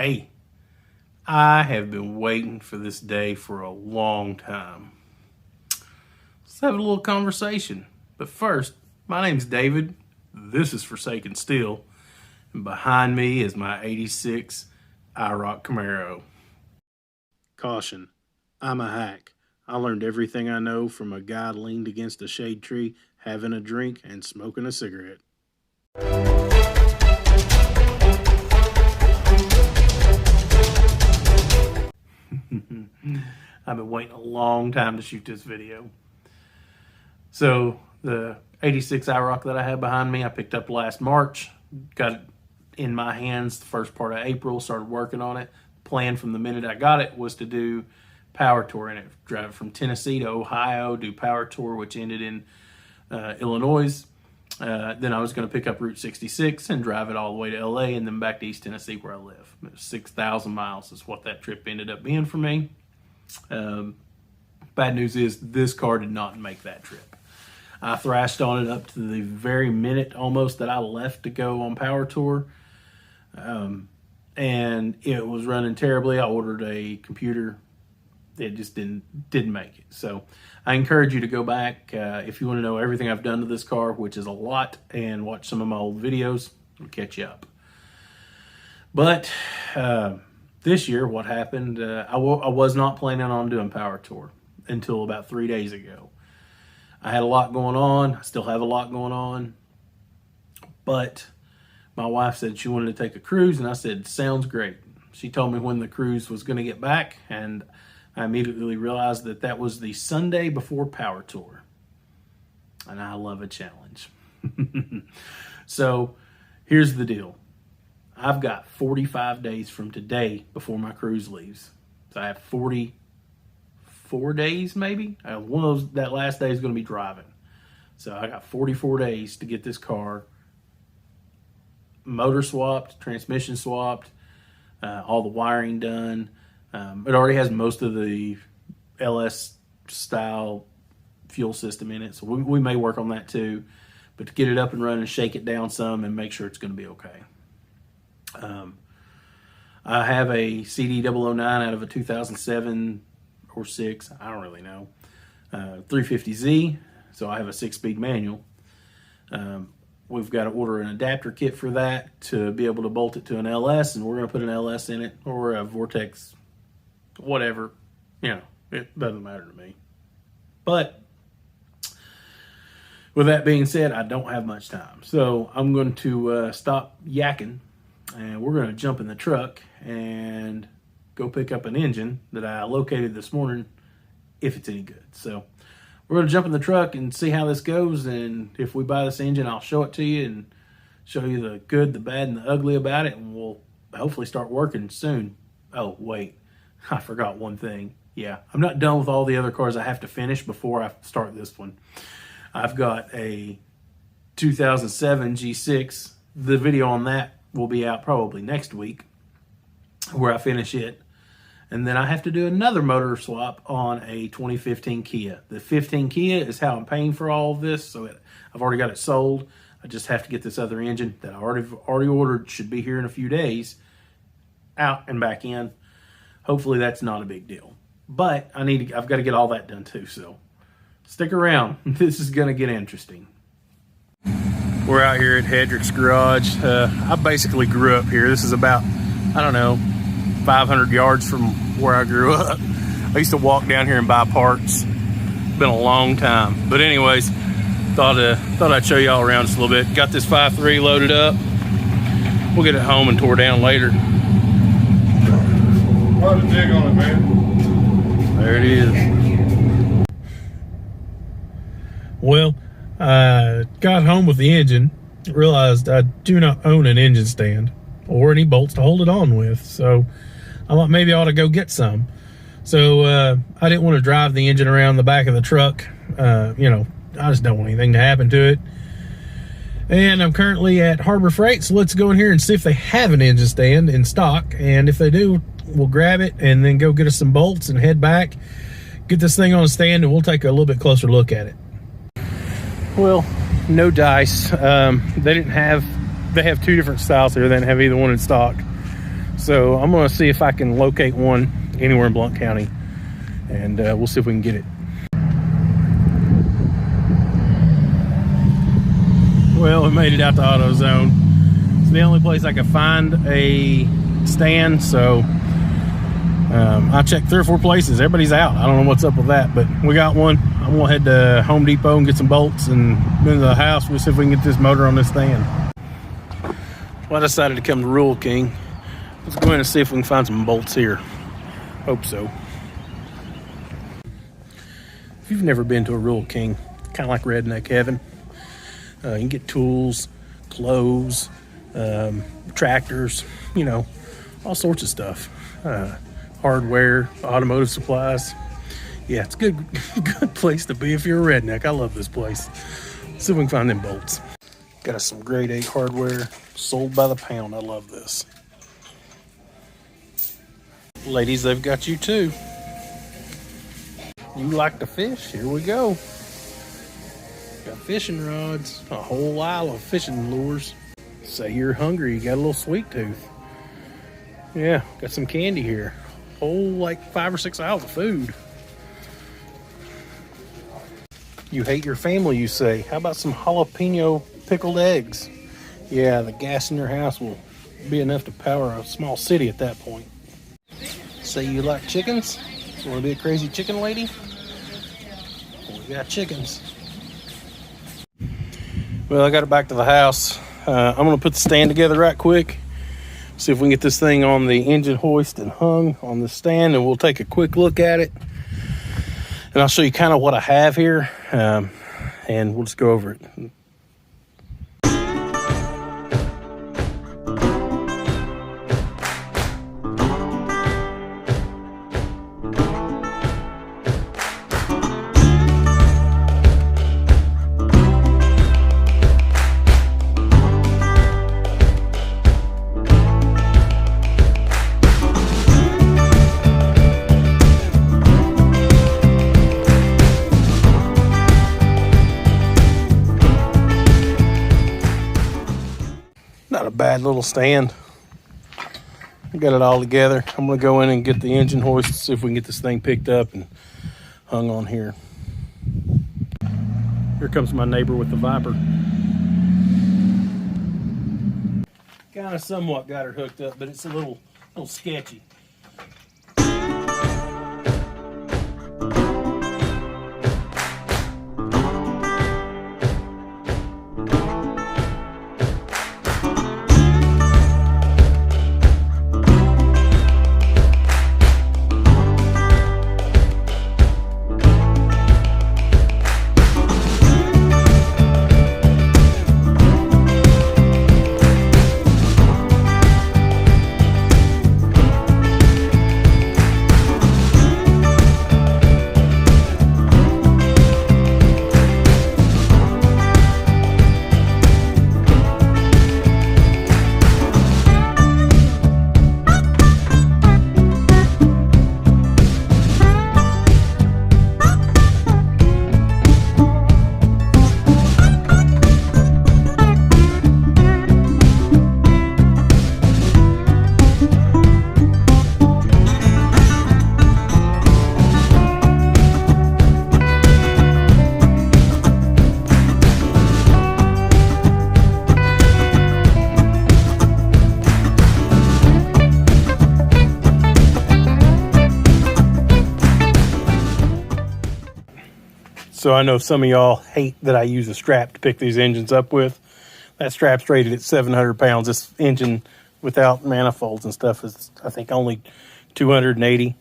Hey, I have been waiting for this day for a long time. Let's have a little conversation. But first, my name's David. This is Forsaken Steel. And behind me is my 86 IROC Camaro. Caution, I'm a hack. I learned everything I know from a guy leaned against a shade tree, having a drink and smoking a cigarette. I've been waiting a long time to shoot this video. So the 86 IROC that I have behind me, I picked up last March, got it in my hands the first part of April, started working on it. Plan from the minute I got it was to do power tour in it, drive from Tennessee to Ohio, do power tour, which ended in Illinois. Then I was going to pick up Route 66 and drive it all the way to LA and then back to East Tennessee where I live. 6,000 miles is what that trip ended up being for me. Bad news is this car did not make that trip. I thrashed on it up to the very minute almost that I left to go on power tour. And it was running terribly. I ordered a computer. It just didn't make it. So I encourage you to go back if you want to know everything I've done to this car, which is a lot, and watch some of my old videos. It'll catch you up. But this year, what happened, I was not planning on doing power tour until about 3 days ago. I had a lot going on. I still have a lot going on. But my wife said she wanted to take a cruise, and I said, sounds great. She told me when the cruise was going to get back, and I immediately realized that that was the Sunday before power tour. And I love a challenge. So here's the deal. I've got 45 days from today before my cruise leaves. So I have 44 days maybe. One of those, that last day is going to be driving. So I got 44 days to get this car motor swapped, transmission swapped, all the wiring done. It already has most of the LS style fuel system in it, so we may work on that too. But to get it up and running, shake it down some and make sure it's going to be okay. I have a CD 009 out of a 2007 or 6, I don't really know, 350Z, so I have a 6-speed manual. We've got to order an adapter kit for that to be able to bolt it to an LS, and we're going to put an LS in it, or a Vortex, whatever. You know, it doesn't matter to me. But with that being said, I don't have much time. So I'm going to stop yakking, and we're going to jump in the truck and go pick up an engine that I located this morning, if it's any good. So we're going to jump in the truck and see how this goes, and if we buy this engine, I'll show it to you and show you the good, the bad, and the ugly about it, and we'll hopefully start working soon. Oh, wait, I forgot one thing. Yeah, I'm not done with all the other cars I have to finish before I start this one. I've got a 2007 G6. The video on that will be out probably next week, where I finish it. And then I have to do another motor swap on a 2015 Kia. The 15 Kia is how I'm paying for all of this, so I've already got it sold. I just have to get this other engine that I already ordered, should be here in a few days, out and back in. Hopefully that's not a big deal. But I've got to get all that done too, so stick around. This is going to get interesting. We're out here at Hedrick's garage. I basically grew up here. This is about, I don't know, 500 yards from where I grew up. I used to walk down here and buy parts. Been a long time. But anyways, thought I'd show y'all around just a little bit. Got this 5.3 loaded up. We'll get it home and tore down later. What a dig on it, man. There it is. Well, I got home with the engine, realized I do not own an engine stand or any bolts to hold it on with. So I thought maybe I ought to go get some. So I didn't want to drive the engine around the back of the truck. You know, I just don't want anything to happen to it. And I'm currently at Harbor Freight, so let's go in here and see if they have an engine stand in stock. And if they do, we'll grab it and then go get us some bolts and head back, get this thing on a stand, and we'll take a little bit closer look at it. Well, no dice. They have two different styles here. They didn't have either one in stock. So I'm going to see if I can locate one anywhere in Blount County, and we'll see if we can get it. Well, we made it out to AutoZone. It's the only place I could find a stand, so I checked 3 or 4 places. Everybody's out. I don't know what's up with that, but we got one. I'm gonna head to Home Depot and get some bolts and go into the house. We'll see if we can get this motor on this stand. Well, I decided to come to Rural King. Let's go in and see if we can find some bolts here. Hope so. If you've never been to a Rural King, kind of like Redneck Heaven, you can get tools, clothes, tractors, you know, all sorts of stuff. Hardware, automotive supplies. Yeah, it's a good place to be if you're a redneck. I love this place. Let's see if we can find them bolts. Got us some grade 8 hardware, sold by the pound. I love this. Ladies, they've got you too. You like to fish? Here we go. Got fishing rods, a whole aisle of fishing lures. Say you're hungry, you got a little sweet tooth. Yeah, got some candy here. Whole like 5 or 6 aisles of food. You hate your family, you say. How about some jalapeno pickled eggs? Yeah, the gas in your house will be enough to power a small city at that point. Say you like chickens? You want to be a crazy chicken lady? Well, we got chickens. Well, I got it back to the house. I'm going to put the stand together right quick. See if we can get this thing on the engine hoist and hung on the stand, and we'll take a quick look at it. And I'll show you kind of what I have here, and we'll just go over it. Not a bad little stand. Got it all together. I'm gonna go in and get the engine hoist, see if we can get this thing picked up and hung on here. Here comes my neighbor with the Viper. Kind of somewhat got her hooked up, but it's a little sketchy. So I know some of y'all hate that I use a strap to pick these engines up with. That strap's rated at 700 pounds. This engine without manifolds and stuff is, I think, only 280.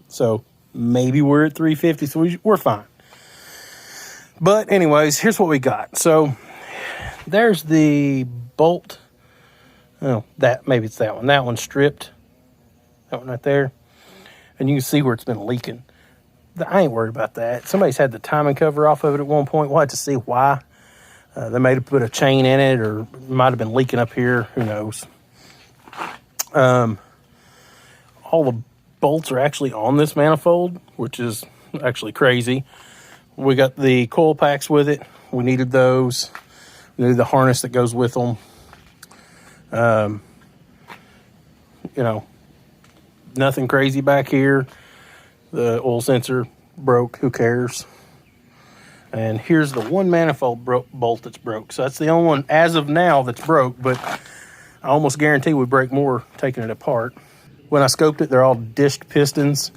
So maybe we're at 350, so we're fine. But anyways, here's what we got. So there's the bolt. Oh, maybe it's that one. That one's stripped. That one right there. And you can see where it's been leaking. I ain't worried about that. Somebody's had the timing cover off of it at one point. We'll have to see why. They may have put a chain in it, or it might have been leaking up here. Who knows? All the bolts are actually on this manifold, which is actually crazy. We got the coil packs with it. We needed those. We needed the harness that goes with them. you know, nothing crazy back here. The oil sensor broke, who cares? And here's the one manifold bolt that's broke. So that's the only one as of now that's broke, but I almost guarantee we break more taking it apart. When I scoped it, they're all dished pistons.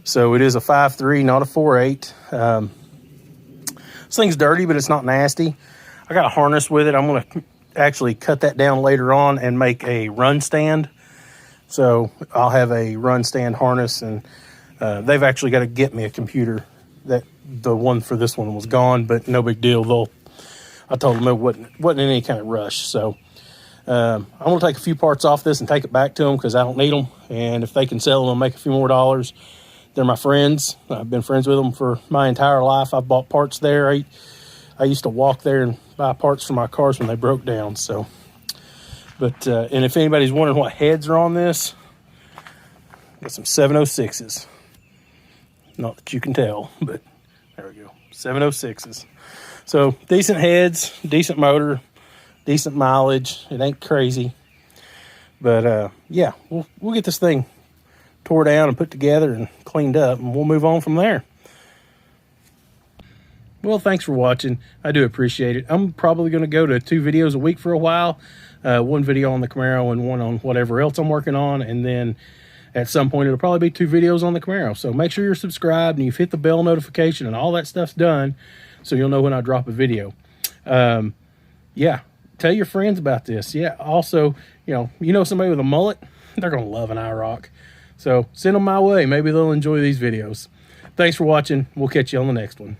So it is a 5.3, not a 4.8. This thing's dirty, but it's not nasty. I got a harness with it. I'm going to actually cut that down later on and make a run stand. So I'll have a run stand harness, and they've actually got to get me a computer. That the one for this one was gone, but no big deal. I told them it wasn't in any kind of rush. So I'm going to take a few parts off this and take it back to them because I don't need them. And if they can sell them and make a few more dollars, they're my friends. I've been friends with them for my entire life. I've bought parts there. I used to walk there and buy parts for my cars when they broke down. So, but and if anybody's wondering what heads are on this, got some 706s. Not that you can tell, but there we go. 706s. So decent heads, decent motor, decent mileage. It ain't crazy. But yeah, we'll get this thing tore down and put together and cleaned up, and we'll move on from there. Well, thanks for watching. I do appreciate it. I'm probably going to go to 2 videos a week for a while. One video on the Camaro and one on whatever else I'm working on, and then at some point, it'll probably be 2 videos on the Camaro. So make sure you're subscribed and you've hit the bell notification and all that stuff's done so you'll know when I drop a video. Yeah, tell your friends about this. Yeah, also, you know somebody with a mullet? They're going to love an IROC. So send them my way. Maybe they'll enjoy these videos. Thanks for watching. We'll catch you on the next one.